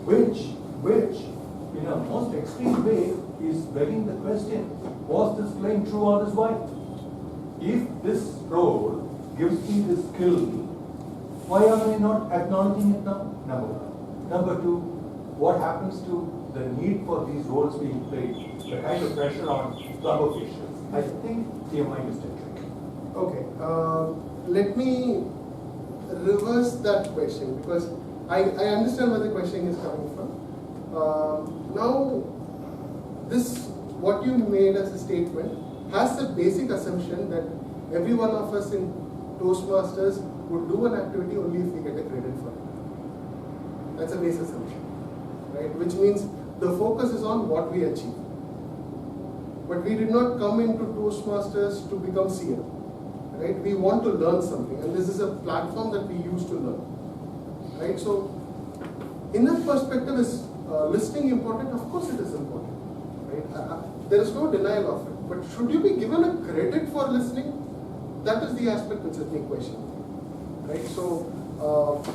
which in a most extreme way is begging the question, was this claim true or this white? If this role gives me this skill, why am I not acknowledging it now? Number one. Number two, what happens to the need for these roles being played, the kind of pressure on club officials? I think TMI is trick. Okay, let me reverse that question, because I understand where the question is coming from. Now, this, what you made as a statement, has the basic assumption that every one of us in Toastmasters would do an activity only if we get a credit for it. That's a base assumption, right? Which means the focus is on what we achieve. But we did not come into Toastmasters to become seer, right? We want to learn something, and this is a platform that we use to learn, right? So, in that perspective, is listening important? Of course it is important, right? There is no denial of it. But should you be given a credit for listening? That is the aspect which is being questioned, right? So,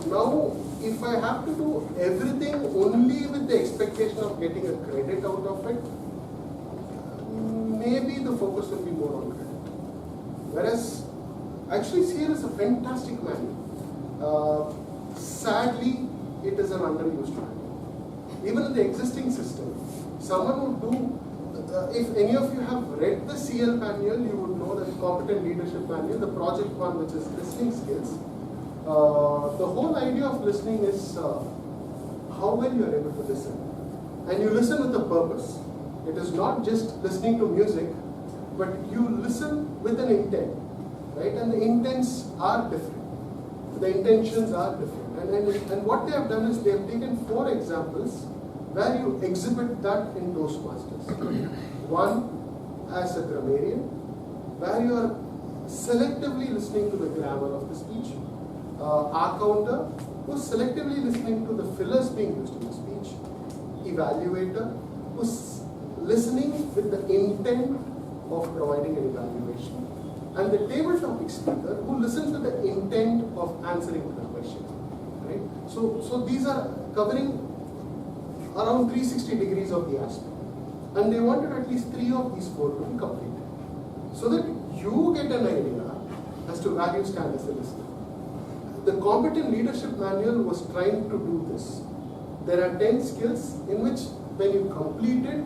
now, if I have to do everything only with the expectation of getting a credit out of it, maybe the focus will be more on credit. Whereas, actually, CL is a fantastic manual. Sadly, it is an underused manual. Even in the existing system, someone would do, if any of you have read the CL manual, you would know that competent leadership manual, the project one, which is listening skills. The whole idea of listening is how well you are able to listen. And you listen with a purpose. It is not just listening to music, but you listen with an intent, right? And the intents are different. The intentions are different. And what they have done is they have taken 4 examples where you exhibit that in Toastmasters. One, as a grammarian, where you are selectively listening to the grammar of the speech. Counter, who's selectively listening to the fillers being used in the speech. Evaluator, who's listening with the intent of providing an evaluation. And the table topic speaker, who listens with the intent of answering the question. Right? So these are covering around 360 degrees of the aspect. And they wanted at least 3 of these 4 to be completed. So that you get an idea as to where you stand as a listener. The competent leadership manual was trying to do this. There are 10 skills in which when you complete it,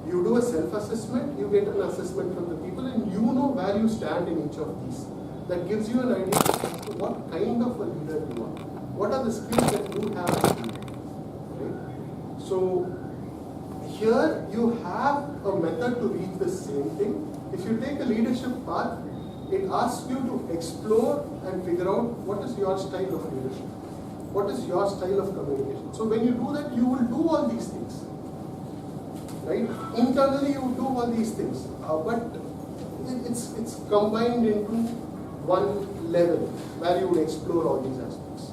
you do a self-assessment, you get an assessment from the people, and you know where you stand in each of these. That gives you an idea as to what kind of a leader you are. What are the skills that you have as a leader? Right? So, here you have a method to reach the same thing. If you take a leadership path, it asks you to explore and figure out what is your style of leadership. What is your style of communication? So when you do that, you will do all these things. Right? Internally, you do all these things. But it's combined into one level where you would explore all these aspects.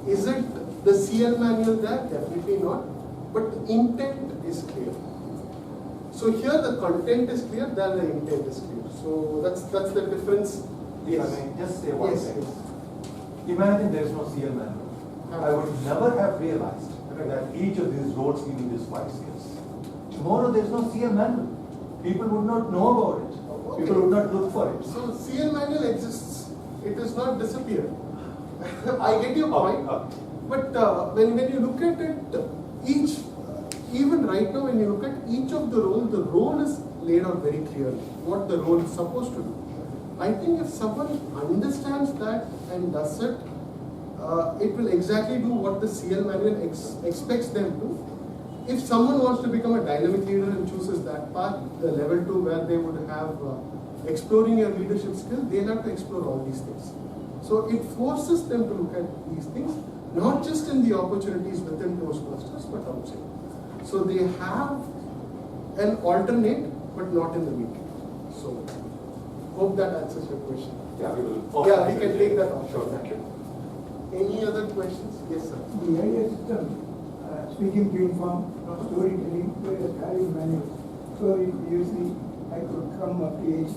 Is it the CL manual there? Definitely not. But the intent is clear. So here the content is clear, there the intent is clear. So that's the difference. Yes. I mean, just say one thing. Imagine there is no CL manual. I would never have realized that each of these roles give me these 5 skills. Tomorrow there is no CL manual. People would not know about it. Okay. People would not look for it. So CL manual exists. It does not disappear. I get your point. But when you look at it, even right now when you look at each of the role is laid out very clearly. What the role is supposed to do. I think if someone understands that and does it, it will exactly do what the CL manual expects them to. If someone wants to become a dynamic leader and chooses that path, the level 2 where they would have exploring your leadership skill, they have to explore all these things. So it forces them to look at these things, not just in the opportunities within Toastmasters, but outside. So they have an alternate, but not in the weekend. So hope that answers your question. Yeah, we will. We can take that off. Sure, thank you. Any other questions? Yes, sir. The idea system, speaking to inform, storytelling, carrying manual. So usually I could come up PhD,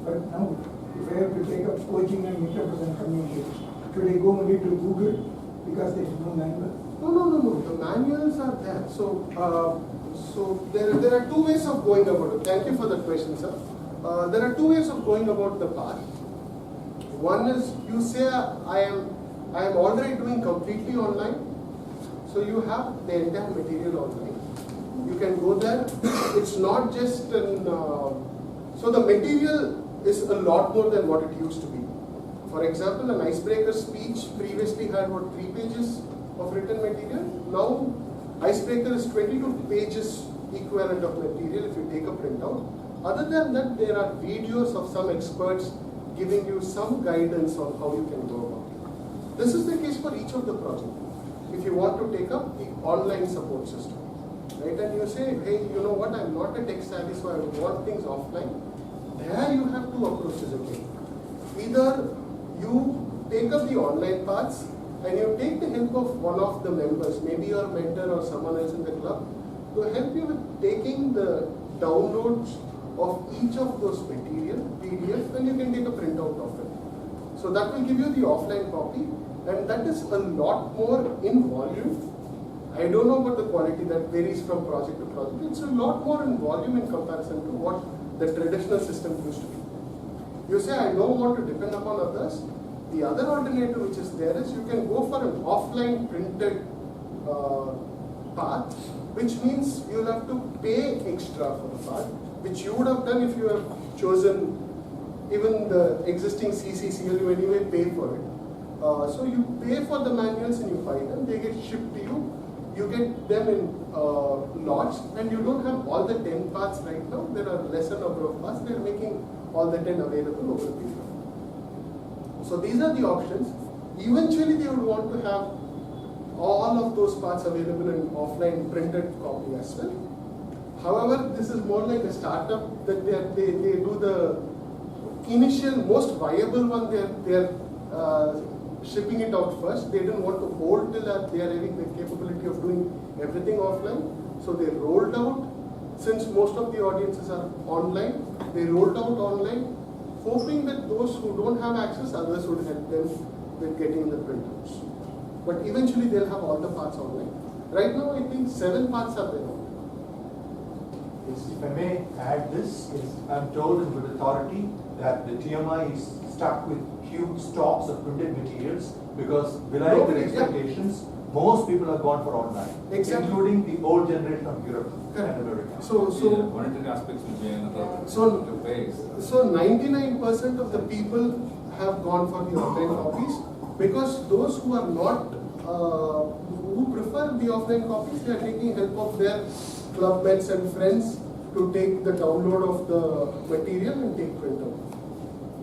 but now if I have to take up coaching and interpret and communicate, should I go only to Google because there is no manual? No. The manuals are there. So there are two ways of going about it. Thank you for the question, sir. There are two ways of going about the path. One is you say I am already doing completely online. So you have the entire material online. You can go there. It's not just so the material is a lot more than what it used to be. For example, an icebreaker speech previously had 3 pages of written material. Now, icebreaker is 22 pages equivalent of material if you take a printout. Other than that, there are videos of some experts giving you some guidance on how you can go about it. This is the case for each of the projects. If you want to take up the online support system, right, and you say, hey, you know what, I'm not a tech savvy, so I want things offline. There you have two approaches again. Either you take up the online parts and you take the help of one of the members, maybe your mentor or someone else in the club, to help you with taking the downloads of each of those material, PDF, and you can take a printout of it. So that will give you the offline copy, and that is a lot more in volume. I don't know about the quality, that varies from project to project. It's a lot more in volume in comparison to what the traditional system used to be. You say, I don't want to depend upon others. The other alternative which is there is you can go for an offline printed path, which means you'll have to pay extra for the path, which you would have done if you have chosen even the existing CCCL, you anyway pay for it. So you pay for the manuals and you buy them, they get shipped to you, you get them in lots, and you don't have all the 10 parts right now. There are lesser number of parts, they are making all the 10 available over the period. So these are the options. Eventually they would want to have all of those parts available in offline printed copy as well. However, this is more like a startup that they do the initial most viable one, they are shipping it out first. They didn't want to hold till they are having the capability of doing everything offline. So they rolled out, since most of the audiences are online, they rolled out online, hoping that those who don't have access, others would help them with getting the printouts. But eventually they'll have all the parts online. Right now I think 7 parts are there. Yes, if I may add this, I'm told in good authority that the TMI is stuck with huge stocks of printed materials because below their expectations, most people have gone for online, including the old generation of Europe and America. So monetary aspects will be another phase. So 99% of the people have gone for the online copies, because those who are not, who prefer the offline copies, they are taking help of their club mates and friends to take the download of the material and take printout.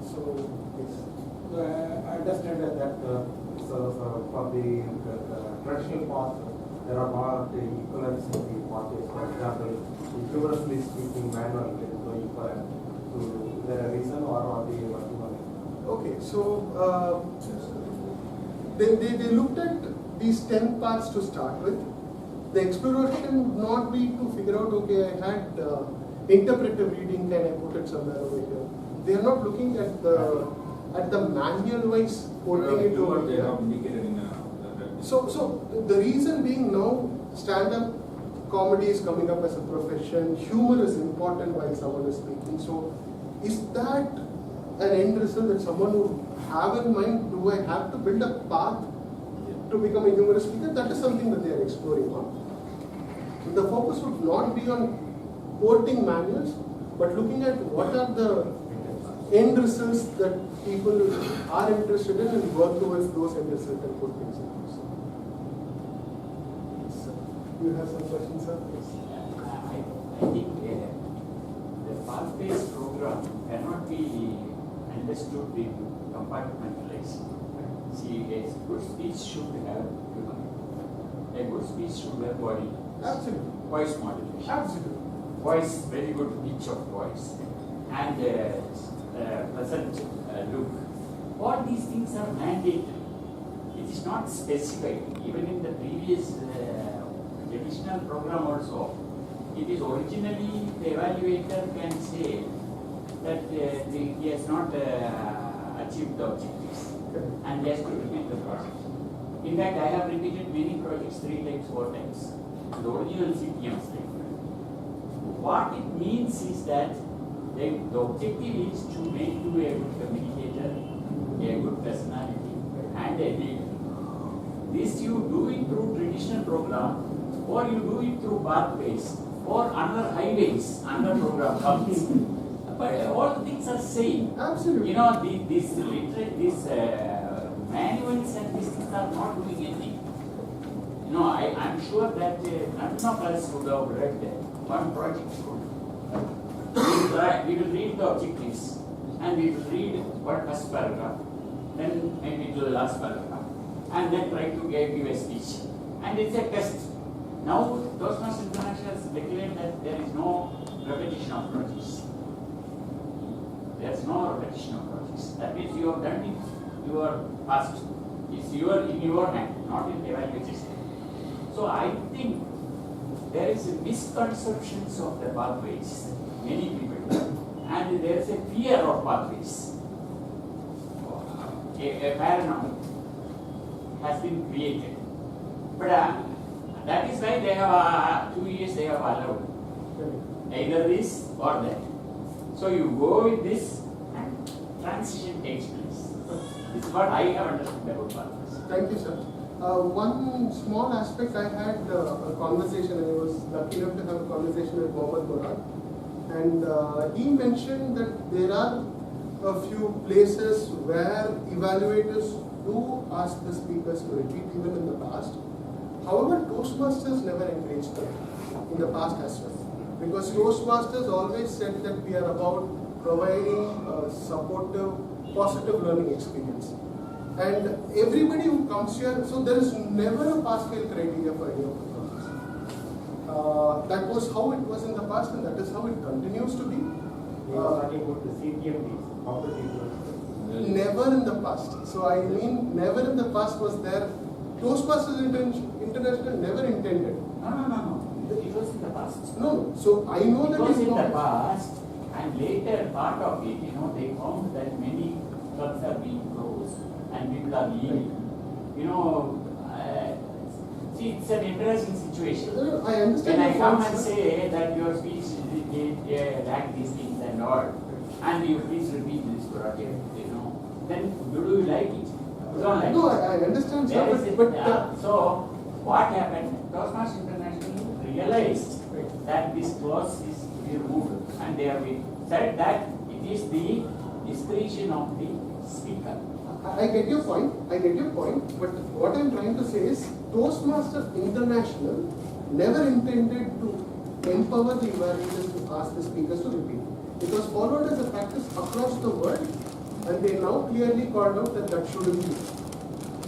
So, yes. So I understand that for the traditional path, there are not equivalents in the pathways. For example, humorously speaking, manual is going equivalent. So is there a reason, or are they working on it? Okay, so they looked at these 10 parts to start with. The exploration would not be to figure out, okay, I had interpretive reading, can I put it somewhere over here? They are not looking at the manual wise putting it over they here. have indicated in So the reason being now, stand-up comedy is coming up as a profession, humor is important while someone is speaking. So is that an end result that someone would have in mind? Do I have to build a path to become a humorous speaker? That is something that they are exploring on. The focus would not be on porting manuals, but looking at what are the end results that people are interested in and work towards those end results and put things in place. You have some questions, sir? Yes. I think the path-based program cannot be understood in compartmentalized. See, a good speech should have humor. A good speech should have body. Absolutely. Voice modulation. Absolutely. Voice, very good pitch of voice. And pleasant look. All these things are mandated. It is not specified. Even in the previous traditional program also, it is originally the evaluator can say that he has not achieved the objectives and he has to remain the project. In fact, I have repeated many projects 3 times, 4 times. The original CTM statement. What it means is that the objective is to make you a good communicator, a good personality, and a leader. This you do it through traditional program, or you do it through pathways, or under highways, under program comes. But all the things are same. Absolutely. You know, these manuals and these things are not doing anything. You know, I'm sure that none of us would have read one project code. We will read the objectives, and we will read one first paragraph, then maybe to the last paragraph, and then try to give a speech. And it's a test. Now, Toastmasters International has declared that there is no repetition of projects. There is no repetition of projects. That means you have done it, you are past. It's in your hand, not in the evaluation. So I think there is a misconceptions of the pathways, many people, and there is a fear of pathways. A paranoia has been created. But that is why they have 2 years they have allowed either this or that. So you go with this and transition takes place. This is what I have understood about pathways. Thank you, sir. One small aspect, I had a conversation, I was lucky enough to have a conversation with Mohammed Murad, and he mentioned that there are a few places where evaluators do ask the speakers to repeat even in the past. However, Toastmasters never encouraged them in the past as well. Because Toastmasters always said that we are about providing a supportive, positive learning experience. And everybody who comes here, so there is never a pass-fail criteria for any of the projects. That was how it was in the past, and that is how it continues to be. We are talking about the CTM competitive. Never in the past. So I mean, never in the past was there. Toastmasters International never intended. No. It was in the past. No. So I know that it was in the past, and later part of it, you know, they found that many clubs are being closed and people are leaving. You know, see, it's an interesting situation. I understand. When I come and say that your speech lack these things and all, and you please repeat this project, you know, then do you like it? You don't like No, it. I understand, sir, but so what happened? Toastmasters International realized that this clause is to be removed, and they have said that it is the discretion of the speaker. I get your point, but what I'm trying to say is Toastmasters International never intended to empower the evaluators to ask the speakers to repeat. It was followed as a practice across the world, and they now clearly called out that that shouldn't be.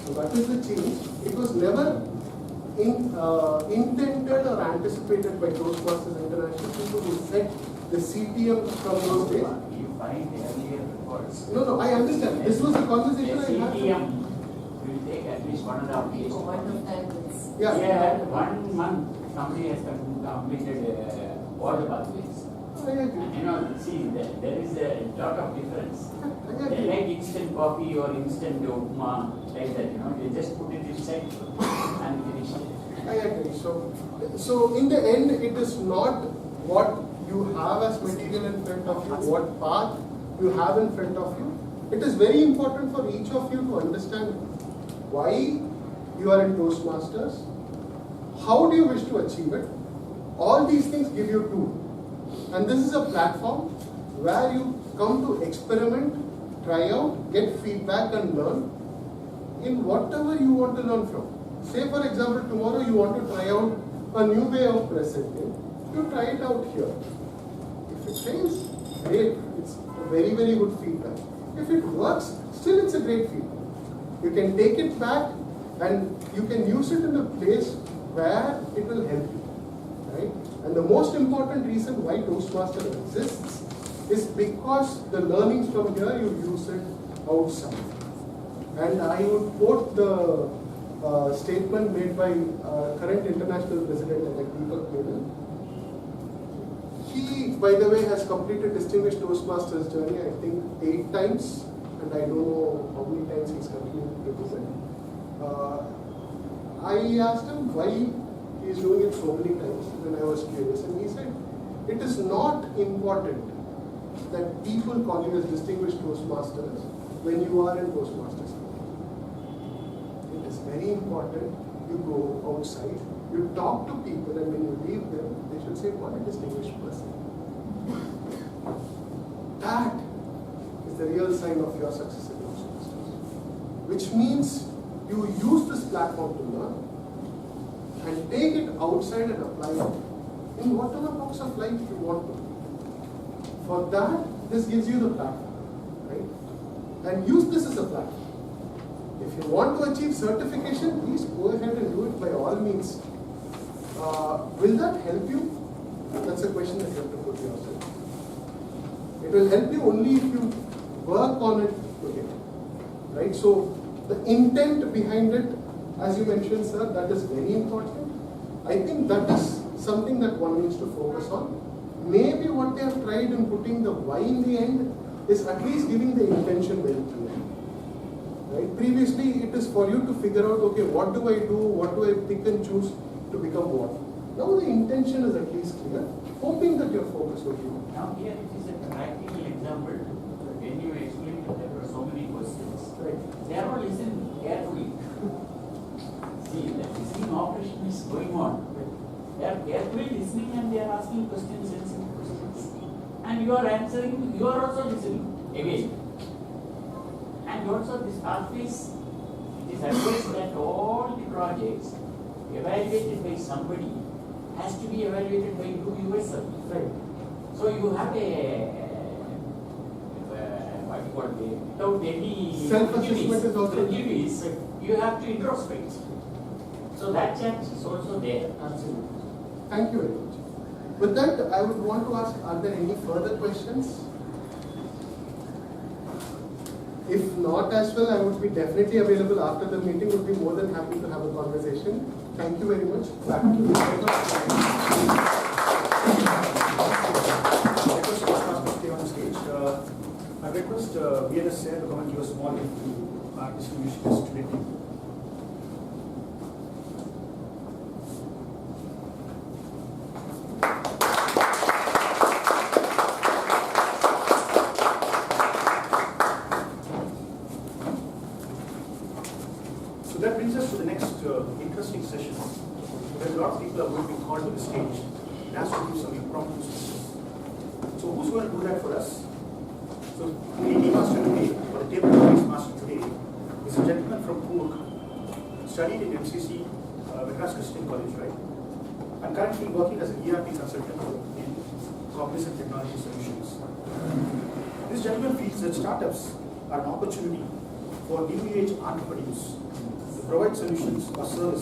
So that is the change. It was never intended or anticipated by Toastmasters International people who set the CTM from those days. You find earlier reports. No, I understand. This was a conversation I had. CTM will take at least 1.5 years. Yeah. 1 month somebody has completed all the pathways. I agree. And you know, see, there is a lot of difference. I They agree. like instant coffee or instant upma, like that, you know, they just put it inside and finish it. I agree. So in the end, it is not what you have as material in front of you, what path you have in front of you. It is very important for each of you to understand why you are in Toastmasters, how do you wish to achieve it. All these things give you tool. And this is a platform where you come to experiment, try out, get feedback and learn in whatever you want to learn from. Say for example, tomorrow you want to try out a new way of presenting, you try it out here. If it fails, great, it's a very, very good feedback. If it works, still it's a great feedback. You can take it back and you can use it in a place where it will help you, right? And the most important reason why Toastmasters exists is because the learnings from here you use it outside. And I would quote the statement made by current international president-elect Deepak Medal. He, by the way, has completed distinguished Toastmasters journey, I think 8 times, and I don't know how many times he's continued to do that. I asked him why he is doing it so many times when I was curious, and he said, it is not important that people call you as distinguished Toastmasters when you are in Toastmasters. It is very important you go outside, you talk to people, and when you leave them, they should say, what a distinguished person. That is the real sign of your success in Toastmasters. Which means you use this platform to learn and take it outside and apply it in whatever box of life you want to. For that, this gives you the platform, right? And use this as a platform. If you want to achieve certification, please go ahead and do it by all means. Will that help you? That's a question that you have to put yourself. It will help you only if you work on it together, right? So the intent behind it, as you mentioned, sir, that is very important. I think that is something that one needs to focus on. Maybe what they have tried in putting the why in the end is at least giving the intention very clear. Right? Previously, it is for you to figure out, okay, what do I do, what do I pick and choose to become what. Now the intention is at least clear, hoping that your focus will be. Now here it is a practical example. When you explained that there were so many questions, Right. they are all listening carefully. See, the listening operation is going on. They are carefully listening and they are asking questions, sensible questions. And you are answering, you are also listening again. And also this pathways, it is advised that all the projects evaluated by somebody has to be evaluated by you yourself. Right. So you have what you call without any Self-assessment is also prejudice, you have to introspect. So that chance is also there. Absolutely. Thank you very much. With that, I would want to ask, are there any further questions? If not as well, I would be definitely available after the meeting, would be more than happy to have a conversation. Thank you very much. Back to you. Request Toastmasters stay on stage. I request BNS to come and give a small gift to our distinguished guest today. So that brings us to the next interesting session, where a lot of people are going to be called to the stage and asked to do some impromptu speeches. So who's going to do that for us? So the AT master today, or the table tennis master today, is a gentleman from Coorg, studied in MCC, Madras Christian College, right? And currently working as an ERP consultant in Cognizant Technology Solutions. This gentleman feels that startups are an opportunity for new age entrepreneurs to provide solutions or services